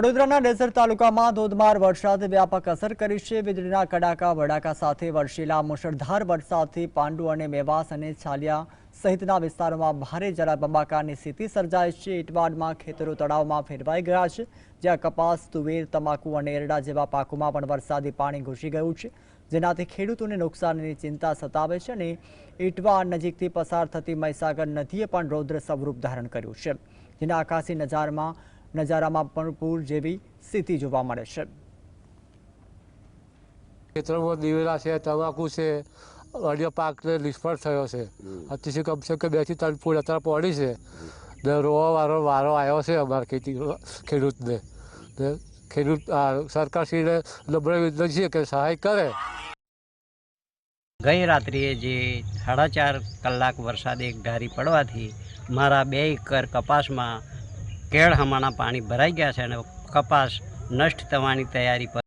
વડોદરાના ડેસર તાલુકામાં ધોધમાર વરસાદે વ્યાપક અસર કરી છે। વીજળીના કડાકા ભડાકા સાથે વરસેલા મુશળધાર વરસાદથી પાંડુ અને મેવાસ અને છાલિયા સહિતના વિસ્તારોમાં ભારે જળબંબાકારની સ્થિતિ સર્જાઈ છે। ઇટવાડમાં ખેતરો તળાવમાં ફેરવાઈ ગયા છે, જ્યાં કપાસ, તુવેર, તમાકુ અને એરડા જેવા પાકોમાં પણ વરસાદી પાણી ઘૂસી ગયું છે, જેનાથી ખેડૂતોને નુકસાનની ચિંતા સતાવે છે। અને ઇટવાડ નજીકથી પસાર થતી મહીસાગર નદીએ પણ રૌદ્ર સ્વરૂપ ધારણ કર્યું છે, જેના આકાશી નજારામાં પણ પૂર જેવી સ્થિતિ જોવા મળે છે। ખેતરોમાં દિવેલા છે, તમાકુ છે, અન્ય પાકને નિષ્ફળ થયો છે। અતિશય કમસે કમ 2 થી 3 ફૂટ અત્યારે પડી છે ને રોવાવાળો વારો આવ્યો છે અમારા ખેડૂતને। ખેડૂત સરકારશ્રીને નમ્ર વિનંતી છે કે સહાય કરે। ગઈ રાત્રિએ જે 4.5 કલાક વરસાદ એકધારી પડવાથી મારા 2 એકર કપાસમાં કેળ હમાણા પાણી ભરાઈ ગયા છે અને કપાસ નષ્ટ થવાની તૈયારી પર